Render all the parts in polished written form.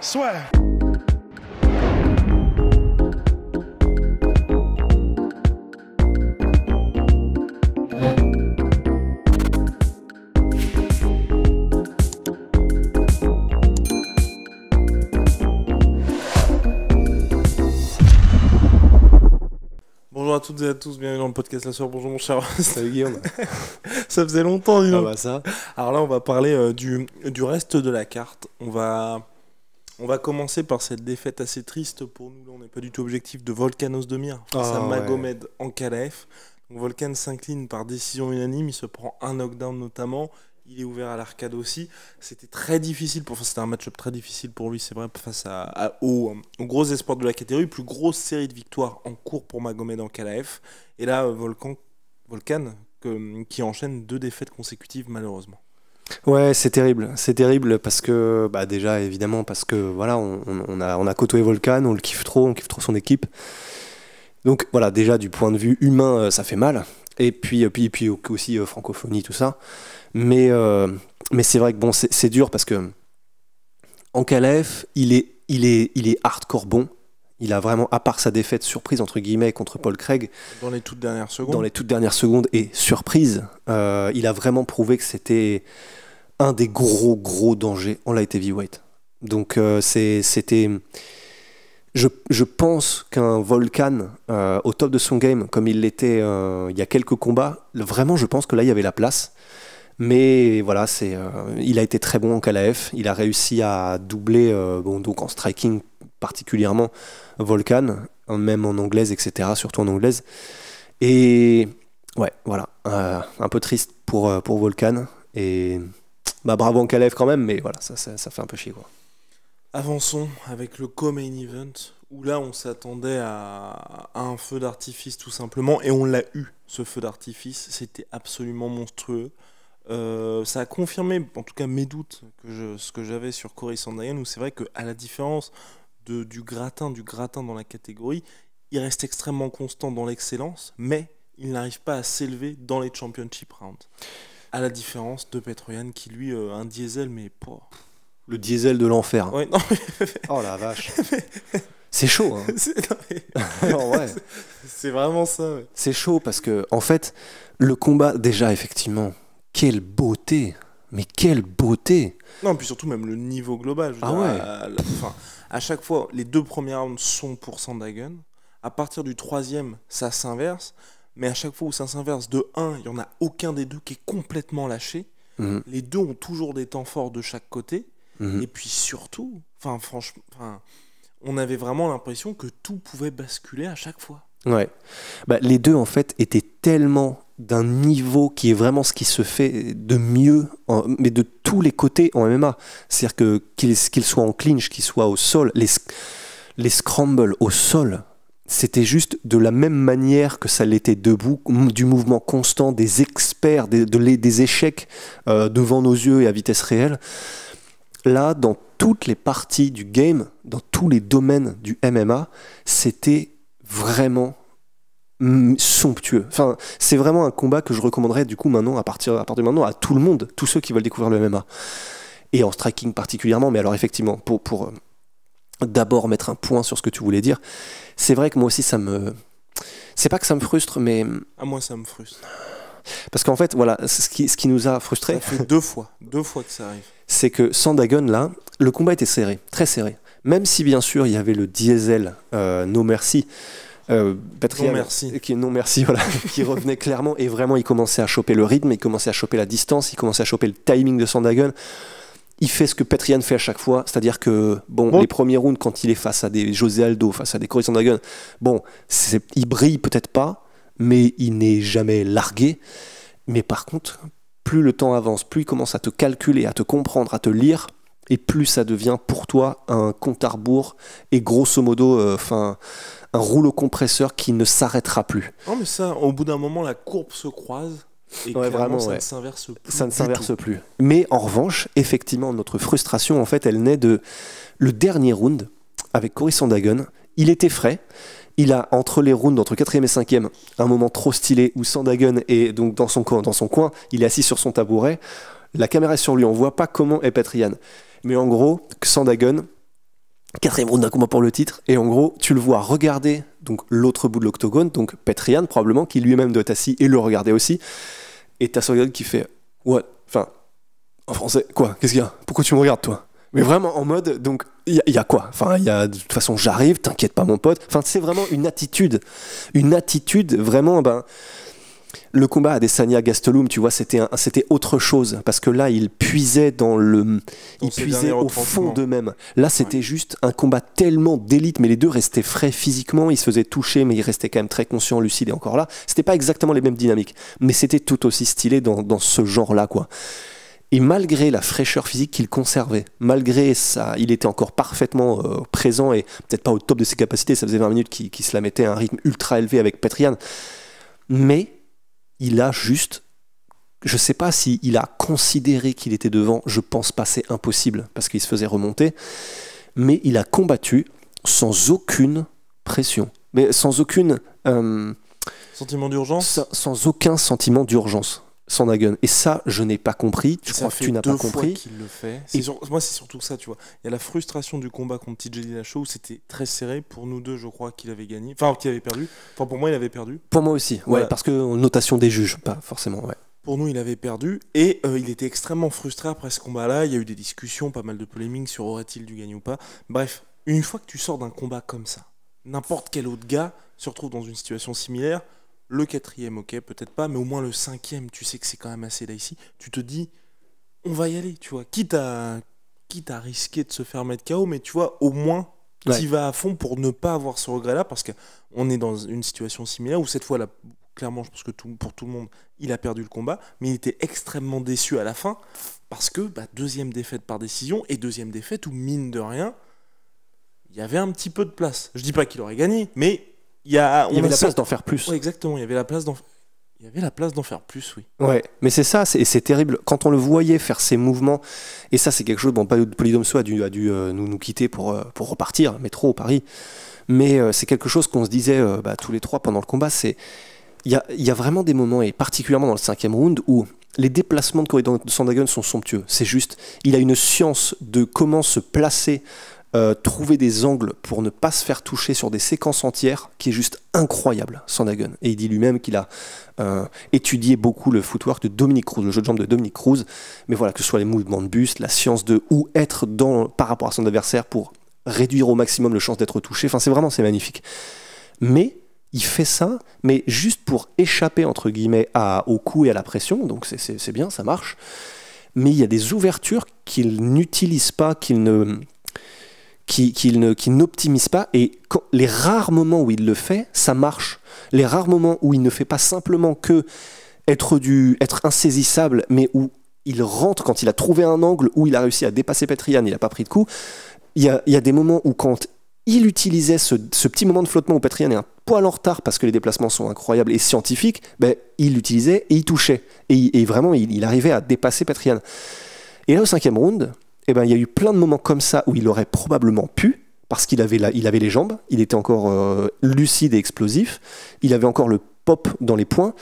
Swag. Bonjour à toutes et à tous, bienvenue dans le podcast La Soeur. Bonjour mon cher. Salut Guillaume. Ça faisait longtemps, dis donc. Ah bah ça. Alors là, on va parler du reste de la carte. On va commencer par cette défaite assez triste pour nous. Là, on n'est pas du tout objectif de Volkan Ozdemir face à Magomed Ankalaev. Donc, Volkan s'incline par décision unanime. Il se prend un knockdown notamment. Il est ouvert à l'arcade aussi. C'était très difficile c'était un match-up très difficile pour lui, c'est vrai, face aux gros espoirs de la catégorie. Plus grosse série de victoires en cours pour Magomed Ankalaev. Et là, Volkan qui enchaîne 2 défaites consécutives malheureusement. Ouais, c'est terrible parce que déjà évidemment parce que voilà, on a côtoyé Volkan, on kiffe trop son équipe. Donc voilà, déjà du point de vue humain, ça fait mal. Et puis aussi francophonie, tout ça. Mais c'est vrai que bon, c'est dur parce que Ankalaev, il est hardcore bon. Il a vraiment, à part sa défaite surprise entre guillemets contre Paul Craig, dans les toutes dernières secondes et surprise, il a vraiment prouvé que c'était un des gros dangers en light heavyweight. Donc c'était, je pense qu'un Volkan au top de son game, comme il l'était il y a quelques combats, vraiment je pense que là il y avait la place. Mais voilà, il a été très bon en Ankalaev. Il a réussi à doubler, donc en striking particulièrement, Volkan, même en anglaise, etc., surtout en anglaise. Et ouais, voilà, un peu triste pour Volkan. Et bravo Ankalaev quand même, mais voilà, ça fait un peu chier, quoi. Avançons avec le co-main event, où là on s'attendait à un feu d'artifice tout simplement, et on l'a eu, ce feu d'artifice. C'était absolument monstrueux. Ça a confirmé en tout cas mes doutes ce que j'avais sur Cory Sandhagen, où c'est vrai qu'à la différence du gratin dans la catégorie, il reste extrêmement constant dans l'excellence, mais il n'arrive pas à s'élever dans les championship rounds, à la différence de Petroyan qui lui a un diesel, mais pas le diesel de l'enfer. Ouais, non, oh la vache. C'est chaud, hein. C'est vraiment ça, ouais. C'est chaud parce que en fait le combat, déjà effectivement, quelle beauté! Mais quelle beauté! Non, puis surtout même le niveau global. À chaque fois, les 2 premiers rounds sont pour Sandhagen. À partir du 3e, ça s'inverse. Mais à chaque fois où ça s'inverse de 1, il n'y en a aucun des deux qui est complètement lâché. Les 2 ont toujours des temps forts de chaque côté. Et puis surtout, franchement, on avait vraiment l'impression que tout pouvait basculer à chaque fois. Ouais. Les 2 en fait étaient tellement d'un niveau qui est vraiment ce qui se fait de mieux, mais de tous les côtés en MMA. C'est-à-dire qu'il soit en clinch, qu'il soit au sol, les scrambles au sol, c'était juste de la même manière que ça l'était debout, du mouvement constant, des experts, des échecs devant nos yeux et à vitesse réelle. Là, dans toutes les parties du game, dans tous les domaines du MMA, c'était vraiment somptueux. Enfin, c'est vraiment un combat que je recommanderais du coup maintenant, à partir de maintenant, à tout le monde, tous ceux qui veulent découvrir le MMA. Et en striking particulièrement, mais alors effectivement, pour d'abord mettre un point sur ce que tu voulais dire, c'est vrai que moi aussi c'est pas que ça me frustre, mais... Ah, moi ça me frustre. Parce qu'en fait, voilà, ce qui nous a frustrés... Ça fait 2 fois que ça arrive. C'est que Sandhagen, là, le combat était serré, très serré. Même si bien sûr il y avait le diesel No Mercy, Petroyan, qui revenait clairement, et vraiment il commençait à choper le rythme, il commençait à choper la distance, il commençait à choper le timing de Sandhagen. Il fait ce que Petroyan fait à chaque fois, c'est-à-dire que les premiers rounds, quand il est face à des José Aldo, face à des Cory Sandhagen, il brille peut-être pas, mais il n'est jamais largué. Mais par contre, plus le temps avance, plus il commence à te calculer, à te comprendre, à te lire, et plus ça devient pour toi un compte à rebours et grosso modo un rouleau compresseur qui ne s'arrêtera plus. Non, mais ça, au bout d'un moment, la courbe se croise et vraiment, ça ne s'inverse plus. Ça ne s'inverse plus. Mais en revanche, effectivement, notre frustration, en fait, elle naît de le dernier round avec Cory Sandhagen. Il était frais. Il a, entre les rounds, entre 4e et 5e, un moment trop stylé où Sandhagen est donc dans son coin, il est assis sur son tabouret. La caméra est sur lui, on voit pas comment est Petroyan. Mais en gros, Sandhagen 4e round d'un combat pour le titre, et en gros, tu le vois regarder donc l'autre bout de l'octogone, donc Petr Yan probablement, qui lui-même doit être assis et le regarder aussi, et t'as Son Goku qui fait « What ?» Enfin, en français, quoi ? Qu'est-ce qu'il y a ? Pourquoi tu me regardes, toi ? Mais vraiment en mode, donc, il y a quoi ? Enfin, il y a, de toute façon, j'arrive, t'inquiète pas mon pote. Enfin, c'est vraiment une attitude vraiment, le combat Adesanya Gastelum, tu vois, c'était autre chose parce que là, ils puisaient au fond d'eux-mêmes. Là, c'était juste un combat tellement d'élite, mais les deux restaient frais physiquement, ils se faisaient toucher, mais ils restaient quand même très conscients, lucides et encore là. C'était pas exactement les mêmes dynamiques, mais c'était tout aussi stylé dans ce genre-là, quoi. Et malgré la fraîcheur physique qu'il conservait, malgré ça, il était encore parfaitement présent et peut-être pas au top de ses capacités. Ça faisait 20 minutes qu'il se la mettait à un rythme ultra élevé avec Petr Yan, mais il a juste, je sais pas s'il a considéré qu'il était devant, je pense pas, c'est impossible, parce qu'il se faisait remonter, mais il a combattu sans aucune pression, mais sans aucune... sentiment d'urgence sans aucun sentiment d'urgence, Sandhagen. Et ça, je n'ai pas compris, je crois que tu n'as pas compris. Qu'il le fait. Moi, c'est surtout ça, tu vois. Il y a la frustration du combat contre TJ Dillashaw où c'était très serré. Pour nous deux, je crois qu'il avait gagné. Enfin, qu'il avait perdu. Enfin, pour moi, il avait perdu. Pour moi aussi, voilà. Ouais, parce que notation des juges, pas forcément, ouais. Pour nous, il avait perdu. Et il était extrêmement frustré après ce combat-là. Il y a eu des discussions, pas mal de polémiques sur aurait-il dû gagner ou pas. Bref, une fois que tu sors d'un combat comme ça, n'importe quel autre gars se retrouve dans une situation similaire. Le 4e, ok, peut-être pas, mais au moins le 5e, tu sais que c'est quand même assez là ici. Tu te dis, on va y aller, tu vois. Quitte à risquer de se faire mettre KO, mais tu vois, au moins, tu vas à fond pour ne pas avoir ce regret-là, parce qu'on est dans une situation similaire où cette fois-là, clairement, je pense que pour tout le monde, il a perdu le combat, mais il était extrêmement déçu à la fin, parce que 2e défaite par décision, et 2e défaite où, mine de rien, il y avait un petit peu de place. Je dis pas qu'il aurait gagné, mais... Il y avait la place d'en faire plus. Ouais, exactement, il y avait la place d'en faire plus, oui. Ouais, mais c'est ça, c'est terrible. Quand on le voyait faire ses mouvements, et ça c'est quelque chose, bon, Polydomso a dû nous quitter pour repartir, métro, Paris, mais c'est quelque chose qu'on se disait tous les trois pendant le combat, il y a vraiment des moments, et particulièrement dans le 5e round, où les déplacements de Corey Sandhagen sont somptueux. C'est juste, il a une science de comment se placer, trouver des angles pour ne pas se faire toucher sur des séquences entières qui est juste incroyable, Sandhagen. Et il dit lui-même qu'il a étudié beaucoup le footwork de Dominick Cruz, le jeu de jambes de Dominick Cruz, mais voilà, que ce soit les mouvements de buste, la science de où être par rapport à son adversaire pour réduire au maximum le chance d'être touché, enfin c'est magnifique. Mais il fait ça, mais juste pour échapper entre guillemets au coup et à la pression, donc c'est bien, ça marche, mais il y a des ouvertures qu'il n'utilise pas, qu'il n'optimise pas, et les rares moments où il le fait, ça marche. Les rares moments où il ne fait pas simplement que être insaisissable, mais où il rentre, quand il a trouvé un angle, où il a réussi à dépasser Petr Yan, il n'a pas pris de coup, il y a des moments où quand il utilisait ce petit moment de flottement où Petr Yan est un poil en retard parce que les déplacements sont incroyables et scientifiques, il l'utilisait et il touchait. Et vraiment, il arrivait à dépasser Petr Yan. Et là, au 5e round, il y a eu plein de moments comme ça où il aurait probablement pu, parce qu'il avait les jambes, il était encore lucide et explosif, il avait encore le pop dans les poings,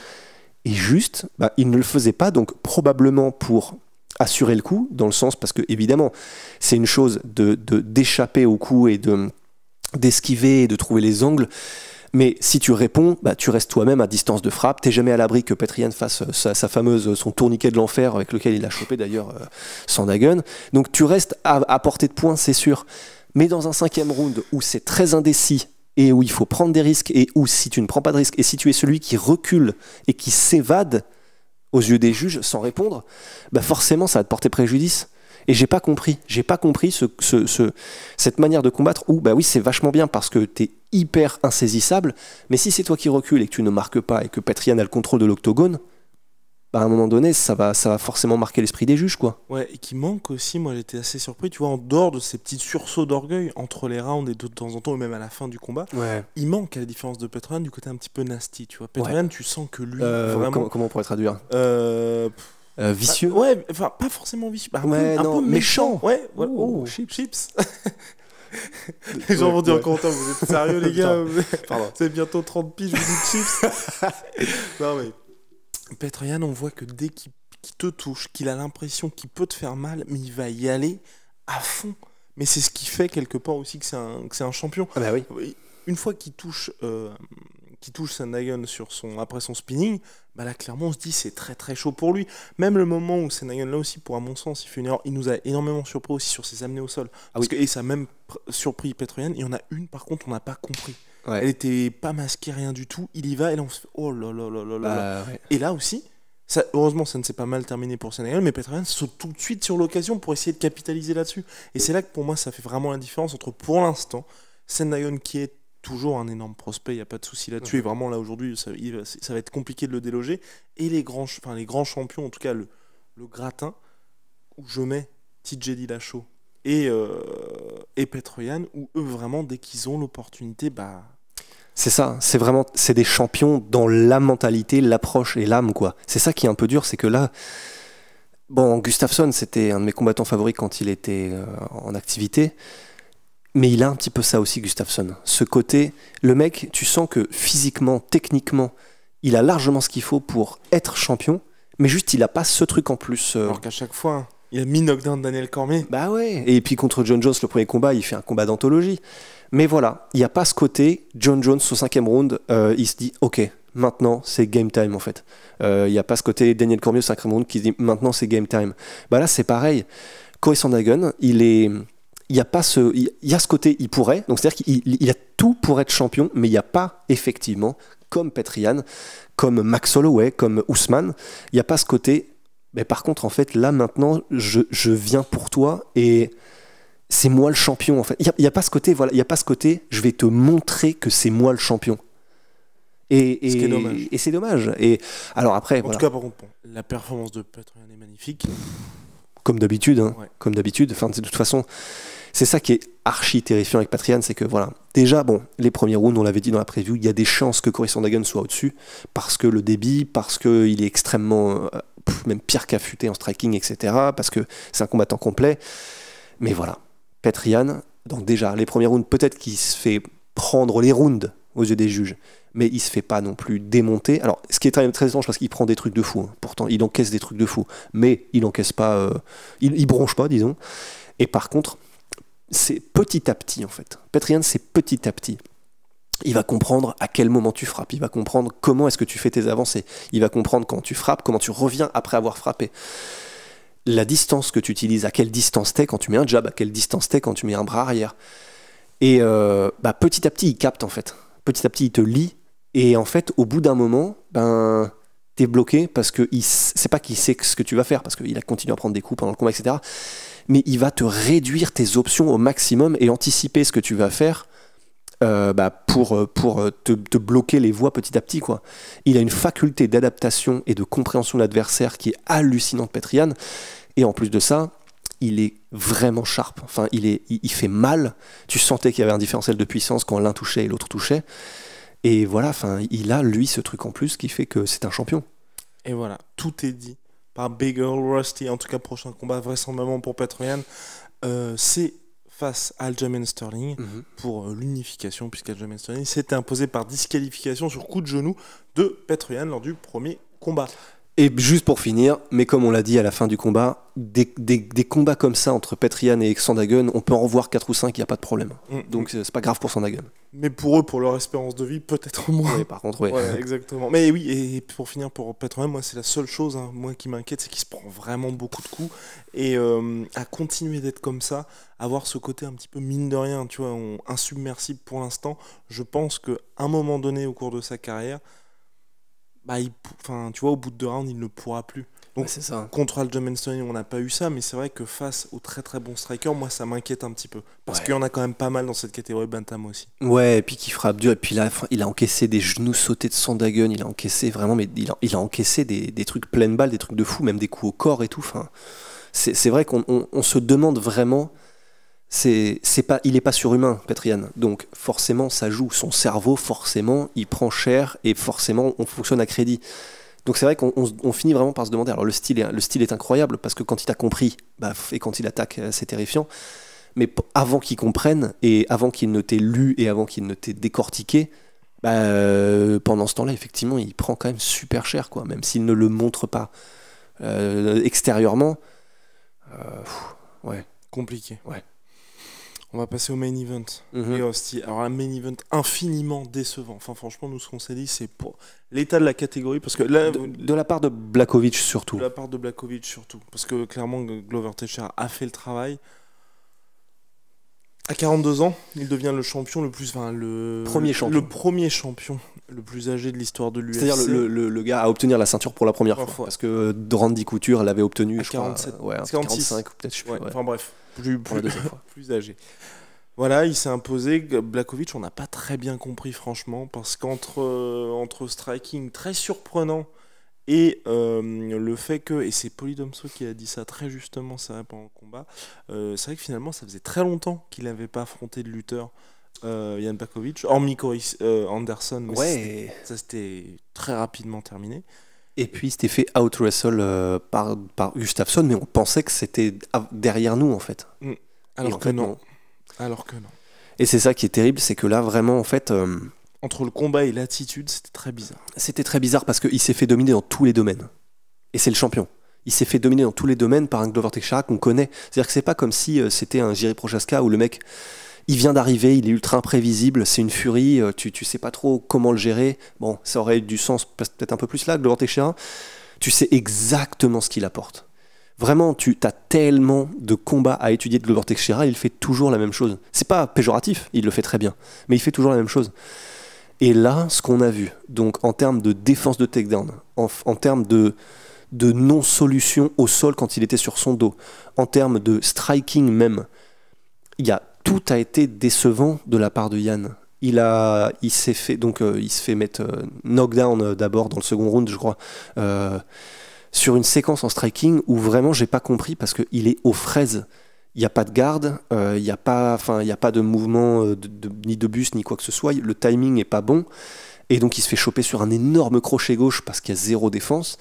et juste, il ne le faisait pas, donc probablement pour assurer le coup, dans le sens, parce que évidemment, c'est une chose d'échapper au coup et d'esquiver et de trouver les angles, mais si tu réponds, tu restes toi-même à distance de frappe. T'es jamais à l'abri que Petr Yan fasse son tourniquet de l'enfer avec lequel il a chopé d'ailleurs Sandhagen. Donc tu restes à portée de poing, c'est sûr. Mais dans un 5e round où c'est très indécis et où il faut prendre des risques et où si tu ne prends pas de risques et si tu es celui qui recule et qui s'évade aux yeux des juges sans répondre, forcément ça va te porter préjudice. Et j'ai pas compris cette manière de combattre où, oui, c'est vachement bien parce que t'es hyper insaisissable, mais si c'est toi qui recules et que tu ne marques pas et que Petr Yan a le contrôle de l'octogone, à un moment donné, ça va forcément marquer l'esprit des juges, quoi. Ouais, et qui manque aussi, moi j'étais assez surpris, tu vois, en dehors de ces petits sursauts d'orgueil entre les rounds et de temps en temps, ou même à la fin du combat, il manque, à la différence de Petr Yan, du côté un petit peu nasty, tu vois. Petr Yan, tu sens que lui, vraiment... Comment on pourrait traduire vicieux, enfin pas forcément vicieux, un peu méchant. Ouais, chips. Les gens vont dire en commentaire, vous êtes sérieux les gars? C'est bientôt 30 piges, vous dites chips. Non mais Petr Yan, on voit que dès qu'il te touche, qu'il a l'impression qu'il peut te faire mal, mais il va y aller à fond. mais c'est ce qui fait quelque part aussi que c'est un champion. Ah bah oui. Une fois qu'il touche Sandhagen après son spinning, bah là clairement on se dit c'est très très chaud pour lui. Même le moment où Sandhagen là aussi, pour à mon sens, il fait une erreur, il nous a énormément surpris aussi sur ses amenées au sol. Et ça a même surpris Petroyan. Il y en a une par contre on n'a pas compris. Ouais. Elle était pas masquée, rien du tout. Il y va et là on se fait oh là là là là là. Ouais. Et là aussi, heureusement ça ne s'est pas mal terminé pour Sandhagen, mais Petroyan saute tout de suite sur l'occasion pour essayer de capitaliser là-dessus. Et c'est là que pour moi ça fait vraiment la différence entre pour l'instant Sandhagen qui est toujours un énorme prospect, il n'y a pas de souci là-dessus. Et vraiment, là, aujourd'hui, ça va être compliqué de le déloger. Et les grands champions, en tout cas, le gratin, où je mets TJ Dillashaw et Petroyan, où eux, vraiment, dès qu'ils ont l'opportunité, bah... C'est ça, c'est des champions dans la mentalité, l'approche et l'âme, quoi. C'est ça qui est un peu dur, c'est que là... Bon, Gustafsson, c'était un de mes combattants favoris quand il était en activité. Mais il a un petit peu ça aussi, Gustafsson. Ce côté, le mec, tu sens que physiquement, techniquement, il a largement ce qu'il faut pour être champion, mais juste il a pas ce truc en plus. Alors qu'à chaque fois, il a mis knockdown Daniel Cormier. Bah ouais. Et puis contre John Jones, le premier combat, il fait un combat d'anthologie. Mais voilà, il n'y a pas ce côté, John Jones au 5e round, il se dit, ok, maintenant c'est game time en fait. Il n'y a pas ce côté Daniel Cormier au 5e round qui se dit, maintenant c'est game time. Bah là c'est pareil. Corey Sandhagen, il y a ce côté il pourrait, donc c'est-à-dire qu'il a tout pour être champion, mais il n'y a pas effectivement comme Petroyan, comme Max Holloway, comme Ousmane, il n'y a pas ce côté, mais par contre en fait là maintenant je viens pour toi et c'est moi le champion en fait. Il y a pas ce côté, voilà, il y a pas ce côté je vais te montrer que c'est moi le champion. Ce qui est dommage. Et c'est dommage. Et alors après, en tout cas par contre, la performance de Petroyan est magnifique. Comme d'habitude, hein, ouais. Comme d'habitude. Enfin, de toute façon, c'est ça qui est archi terrifiant avec Petroyan, c'est que voilà, déjà, bon, les premiers rounds, on l'avait dit dans la preview, il y a des chances que Corey Sandhagen soit au-dessus, parce que le débit, parce qu'il est extrêmement, même pire qu'affûté en striking, etc., parce que c'est un combattant complet. Mais voilà, Petroyan, donc déjà, les premiers rounds, peut-être qu'il se fait prendre les rounds aux yeux des juges, mais il se fait pas non plus démonter. Alors, ce qui est très, très étrange, parce qu'il prend des trucs de fou, hein. Pourtant, il encaisse des trucs de fou, mais il encaisse pas, il bronche pas, disons. Et par contre, c'est petit à petit en fait. Petroyan, c'est petit à petit. Il va comprendre à quel moment tu frappes, il va comprendre comment est-ce que tu fais tes avancées, il va comprendre quand tu frappes, comment tu reviens après avoir frappé. La distance que tu utilises, à quelle distance t'es quand tu mets un jab, à quelle distance t'es quand tu mets un bras arrière. Et petit à petit, il capte en fait. Petit à petit, il te lit. Et en fait, au bout d'un moment, t'es bloqué parce que c'est pas qu'il sait ce que tu vas faire, parce qu'il a continué à prendre des coups pendant le combat, etc. Mais il va te réduire tes options au maximum et anticiper ce que tu vas faire pour te bloquer les voies petit à petit, quoi. Il a une faculté d'adaptation et de compréhension de l'adversaire qui est hallucinante, Petroyan. Et en plus de ça, il est vraiment sharp. Enfin, il fait mal. Tu sentais qu'il y avait un différentiel de puissance quand l'un touchait et l'autre touchait. Et voilà, enfin, il a, lui, ce truc en plus qui fait que c'est un champion. Et voilà, tout est dit par Big Earl Rusty. En tout cas, prochain combat vraisemblablement pour Petroyan. C'est face à Aljamain Sterling pour l'unification, puisqu'Aljamain Sterling s'était imposé par disqualification sur coup de genou de Petroyan lors du premier combat. Et juste pour finir, mais comme on l'a dit à la fin du combat, des combats comme ça entre Petroyan et Sandhagen, on peut en revoir 4 ou 5, il n'y a pas de problème. Donc c'est pas grave pour Sandhagen. Mais pour eux, pour leur espérance de vie, peut-être moins. Oui, par contre, oui. Ouais, exactement. Mais oui, et pour finir, pour Petroyan, moi, c'est la seule chose moi, qui m'inquiète, c'est qu'il se prend vraiment beaucoup de coups. Et à continuer d'être comme ça, avoir ce côté un petit peu mine de rien, tu vois, insubmersible pour l'instant, je pense qu'à un moment donné, au cours de sa carrière, tu vois, au bout de 2 rounds, il ne pourra plus. Donc, c'est ça. Contre Aljamain Sterling, on n'a pas eu ça, mais c'est vrai que face aux très très bons strikers, moi, ça m'inquiète un petit peu. Parce qu'il y en a quand même pas mal dans cette catégorie Bantam aussi. Ouais, et puis qui frappe dur. Et puis là, il a encaissé des genoux sautés de Sandhagen. Il a encaissé vraiment, mais il a encaissé des trucs pleines balles, des trucs de fou, même des coups au corps et tout. Enfin, c'est vrai qu'on se demande vraiment. Il est pas surhumain, Petroyan. Donc forcément, ça joue. Son cerveau, forcément, il prend cher et forcément, on fonctionne à crédit. Donc c'est vrai qu'on finit vraiment par se demander. Alors le style est incroyable parce que quand il t'a compris, et quand il attaque, c'est terrifiant. Mais avant qu'il comprenne et avant qu'il ne t'ait lu et avant qu'il ne t'ait décortiqué, pendant ce temps-là, effectivement, il prend quand même super cher, quoi. Même s'il ne le montre pas extérieurement. Ouais. Compliqué. Ouais. On va passer au main event. Et hostie. Alors un main event infiniment décevant. Enfin franchement, nous ce qu'on s'est dit, c'est pour l'état de la catégorie, parce que là, de la part de Blachowicz surtout. De la part de Blachowicz surtout, parce que clairement Glover Teixeira a fait le travail. À 42 ans, il devient le champion le plus, enfin le premier champion le plus âgé de l'histoire de l'UFC. C'est-à-dire le gars à obtenir la ceinture pour la première fois. Parce que Randy Couture l'avait obtenu à 47, ouais, 45 peut-être. Ouais. Enfin bref, plus âgé. Voilà, il s'est imposé. Blachowicz, on n'a pas très bien compris franchement, parce qu'entre striking très surprenant et le fait que, et c'est Polydomso qui a dit ça très justement, ça va pendant le combat, c'est vrai que finalement ça faisait très longtemps qu'il n'avait pas affronté de lutteur, Jan Blachowicz, hormis Corey Anderson, mais ça c'était très rapidement terminé. Et puis il s'était fait out-wrestle par Gustafsson, mais on pensait que c'était derrière nous en fait. Alors que non. Et c'est ça qui est terrible, c'est que là vraiment en fait... Entre le combat et l'attitude, c'était très bizarre. C'était très bizarre parce qu'il s'est fait dominer dans tous les domaines. Et c'est le champion. Il s'est fait dominer dans tous les domaines par un Glover Teixeira qu'on connaît. C'est-à-dire que c'est pas comme si c'était un Jiří Procházka où le mec, il vient d'arriver, il est ultra imprévisible, c'est une furie, tu sais pas trop comment le gérer. Bon, ça aurait eu du sens peut-être un peu plus là, Glover Teixeira. Tu sais exactement ce qu'il apporte. Vraiment, tu as tellement de combats à étudier de Glover Teixeira, il fait toujours la même chose. C'est pas péjoratif, il le fait très bien, mais il fait toujours la même chose. Et là, ce qu'on a vu, donc en termes de défense de takedown, en termes de non-solution au sol quand il était sur son dos, en termes de striking même, tout a été décevant de la part de Yann. Il se fait mettre knockdown d'abord dans le second round, je crois, sur une séquence en striking où vraiment j'ai pas compris parce qu'il est aux fraises. Il n'y a pas de garde, il n'y a pas de mouvement ni de buste ni quoi que ce soit, le timing n'est pas bon, et donc il se fait choper sur un énorme crochet gauche parce qu'il y a zéro défense.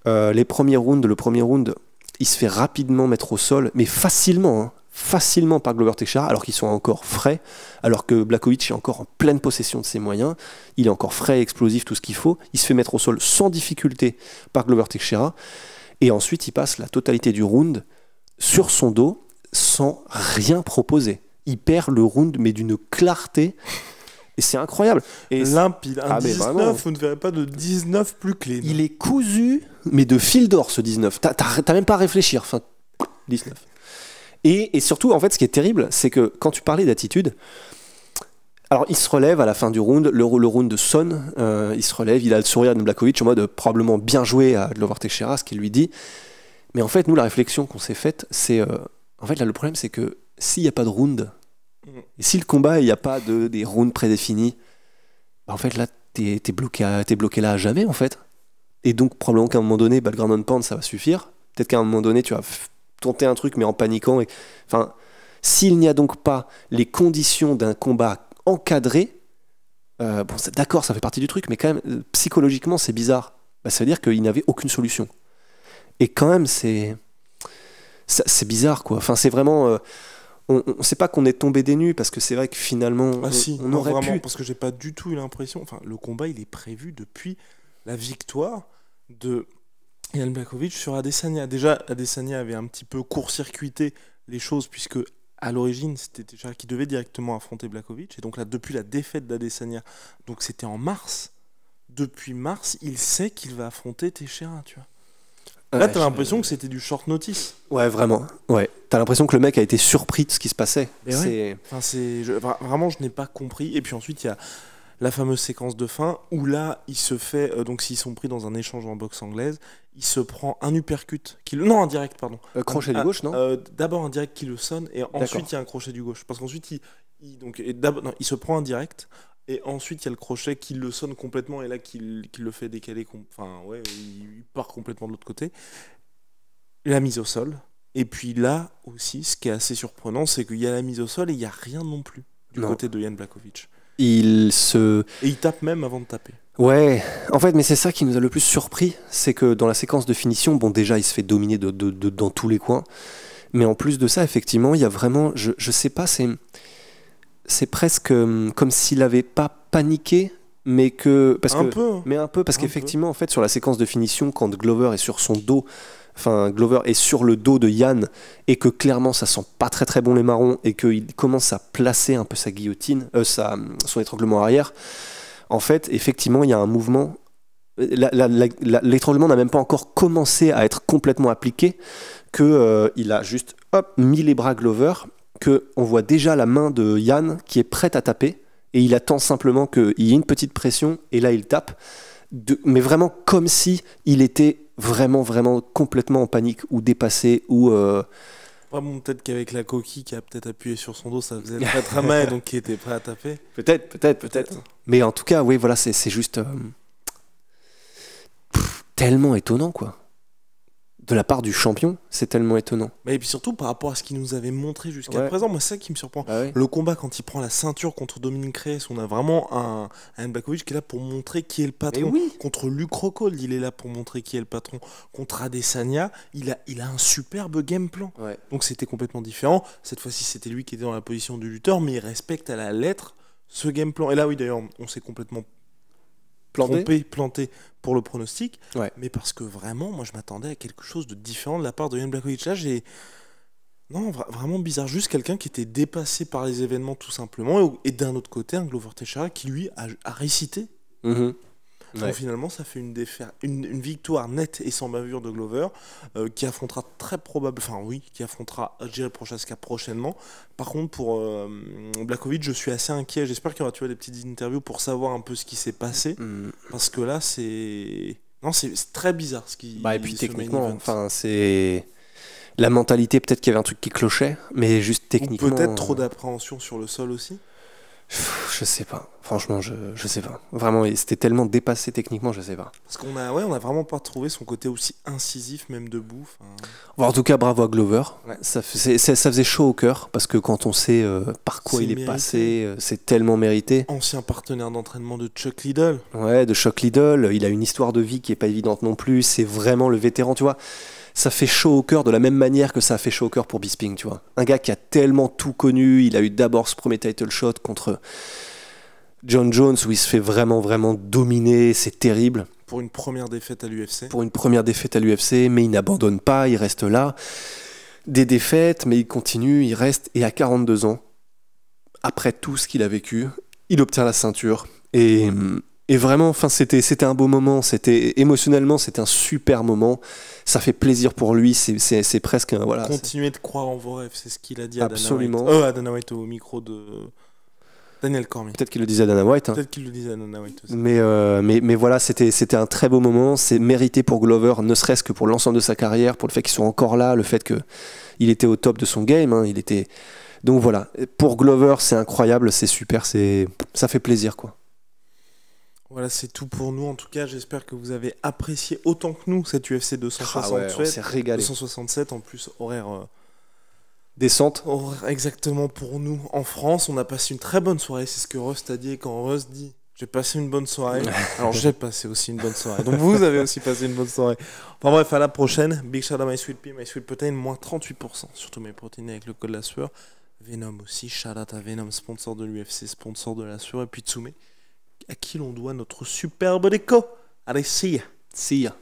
Le premier round, il se fait rapidement mettre au sol, mais facilement par Glover Teixeira, alors qu'ils sont encore frais, alors que Blachowicz est encore en pleine possession de ses moyens, il est encore frais, explosif, tout ce qu'il faut, il se fait mettre au sol sans difficulté par Glover Teixeira, et ensuite il passe la totalité du round sur son dos, sans rien proposer. Il perd le round, mais d'une clarté. Et c'est incroyable. Et limpide. Un 19, vous ne verrez pas de 19 plus clean. Il est cousu, mais de fil d'or, ce 19. T'as même pas à réfléchir. Enfin, 19. Et surtout, en fait, ce qui est terrible, c'est que quand tu parlais d'attitude, alors il se relève à la fin du round, le round sonne, il se relève, il a le sourire de Blachowicz en mode probablement bien joué à Glover Teixeira, ce qu'il lui dit. Mais en fait, nous, la réflexion qu'on s'est faite, c'est... En fait, là, le problème, c'est que s'il n'y a pas de round, et si le combat, il n'y a pas des rounds prédéfinis, bah en fait, là, t'es bloqué là à jamais, en fait. Et donc, probablement qu'à un moment donné, le ground and pound, ça va suffire. Peut-être qu'à un moment donné, tu vas tenter un truc, mais en paniquant. Enfin, s'il n'y a donc pas les conditions d'un combat encadré, d'accord, ça fait partie du truc, mais quand même, psychologiquement, c'est bizarre. Bah, ça veut dire qu'il n'avait aucune solution. Et quand même, c'est bizarre, quoi. Enfin, c'est vraiment... on sait pas qu'on est tombé des nues, parce que c'est vrai que finalement, on aurait vraiment, pu... Parce que j'ai pas du tout eu l'impression... Enfin, le combat, il est prévu depuis la victoire de Jan Blachowicz sur Adesanya. Déjà, Adesanya avait un petit peu court-circuité les choses, puisque à l'origine, c'était déjà qui devait directement affronter Blachowicz. Et donc là, depuis la défaite d'Adesanya, donc c'était en mars. Depuis mars, il sait qu'il va affronter Teixeira, tu vois. Là, t'as l'impression que c'était du short notice. Ouais, vraiment. Ouais. T'as l'impression que le mec a été surpris de ce qui se passait. Vraiment, je n'ai pas compris. Et puis ensuite, il y a la fameuse séquence de fin où là, il se fait... donc, s'ils sont pris dans un échange en boxe anglaise, il se prend un uppercut. Non, un direct, pardon. Crochet du gauche, non D'abord un direct qui le sonne et ensuite, il y a un crochet du gauche. Parce qu'ensuite, il se prend un direct... Et ensuite, il y a le crochet qui le sonne complètement et là, qui le fait décaler. Enfin, ouais, il part complètement de l'autre côté. La mise au sol. Et puis là aussi, ce qui est assez surprenant, c'est qu'il y a la mise au sol et il n'y a rien non plus du côté de Jan Blachowicz. Et il tape même avant de taper. Ouais, en fait, mais c'est ça qui nous a le plus surpris. C'est que dans la séquence de finition, bon, déjà, il se fait dominer dans tous les coins. Mais en plus de ça, effectivement, il y a vraiment... Je sais pas, c'est presque comme s'il n'avait pas paniqué, mais que... Un peu, parce qu'effectivement, en fait, sur la séquence de finition, quand Glover est sur son dos, enfin Glover est sur le dos de Yann et que clairement ça sent pas très très bon les marrons et qu'il commence à placer un peu sa guillotine, son étranglement arrière, en fait effectivement il y a un mouvement. L'étranglement n'a même pas encore commencé à être complètement appliqué, que il a juste mis les bras Glover, que on voit déjà la main de Yann qui est prête à taper et il attend simplement qu'il y ait une petite pression et là il tape, mais vraiment comme si il était vraiment complètement en panique ou dépassé ou bon, peut-être qu'avec la coquille qui a peut-être appuyé sur son dos, ça faisait très très mal et donc il était prêt à taper. Peut-être. Mais en tout cas, oui, voilà, c'est juste tellement étonnant, quoi. De la part du champion, c'est tellement étonnant. Et puis surtout par rapport à ce qu'il nous avait montré jusqu'à présent, moi c'est ça qui me surprend. Ah ouais. Le combat quand il prend la ceinture contre Dominic Reyes, on a vraiment un Blachowicz qui est là pour montrer qui est le patron. Oui. Contre Luke Rockhold, il est là pour montrer qui est le patron. Contre Adesanya, il a un superbe game plan. Ouais. Donc c'était complètement différent. Cette fois-ci c'était lui qui était dans la position du lutteur, mais il respecte à la lettre ce game plan. Et là oui d'ailleurs on s'est complètement planté pour le pronostic, mais parce que vraiment moi je m'attendais à quelque chose de différent de la part de Jan Blachowicz. Là vraiment bizarre, juste quelqu'un qui était dépassé par les événements tout simplement, et d'un autre côté un Glover Teixeira qui lui a récité. Donc finalement ça fait une victoire nette et sans bavure de Glover, qui affrontera Prochaska prochainement. Par contre pour Blachowicz je suis assez inquiet, j'espère qu'il y aura des petites interviews pour savoir un peu ce qui s'est passé, parce que là c'est très bizarre ce qui et puis techniquement enfin c'est la mentalité, peut-être qu'il y avait un truc qui clochait, mais juste techniquement ou peut-être trop d'appréhension sur le sol aussi. Je sais pas, franchement, je sais pas. Vraiment, c'était tellement dépassé techniquement, je sais pas. Parce qu'on a vraiment pas trouvé son côté aussi incisif, même debout. En tout cas, bravo à Glover. Ça faisait chaud au cœur, parce que quand on sait par quoi il est passé, c'est tellement mérité. Ancien partenaire d'entraînement de Chuck Liddell. Ouais, de Chuck Liddell. Il a une histoire de vie qui est pas évidente non plus. C'est vraiment le vétéran, tu vois. Ça fait chaud au cœur de la même manière que ça a fait chaud au cœur pour Bisping, tu vois. Un gars qui a tellement tout connu, il a eu d'abord ce premier title shot contre John Jones où il se fait vraiment dominer, c'est terrible. Pour une première défaite à l'UFC. Mais il n'abandonne pas, il reste là. Des défaites, mais il continue, il reste, et à 42 ans, après tout ce qu'il a vécu, il obtient la ceinture, et vraiment, enfin, c'était un beau moment, émotionnellement, c'était un super moment. Ça fait plaisir pour lui, c'est presque un, voilà. Continuez de croire en vos rêves, c'est ce qu'il a dit à Absolument. Dana White au micro de Daniel Cormier. Peut-être qu'il le disait à Dana White. Peut-être qu'il le disait à Dana White aussi. Mais voilà, c'était un très beau moment. C'est mérité pour Glover, ne serait-ce que pour l'ensemble de sa carrière, pour le fait qu'il soit encore là, le fait qu'il était au top de son game. Donc voilà, pour Glover, c'est incroyable, c'est super, ça fait plaisir, quoi. Voilà, c'est tout pour nous. En tout cas, j'espère que vous avez apprécié autant que nous cette UFC 267. On s'est régalé. 267, en plus, horaire descente. Exactement pour nous en France. On a passé une très bonne soirée. C'est ce que Rust a dit. Et quand Rust dit j'ai passé une bonne soirée, alors j'ai passé aussi une bonne soirée. Donc vous avez aussi passé une bonne soirée. Enfin bref, à la prochaine. Big shout out My Sweet Pea, My Sweet Protein, moins 38% sur tous mes protéines avec le code la sueur. Venom aussi. Shout out à Venom, sponsor de l'UFC, sponsor de la sueur. Et puis Tsume, à qui l'on doit notre superbe déco. Allez, see ya. See ya.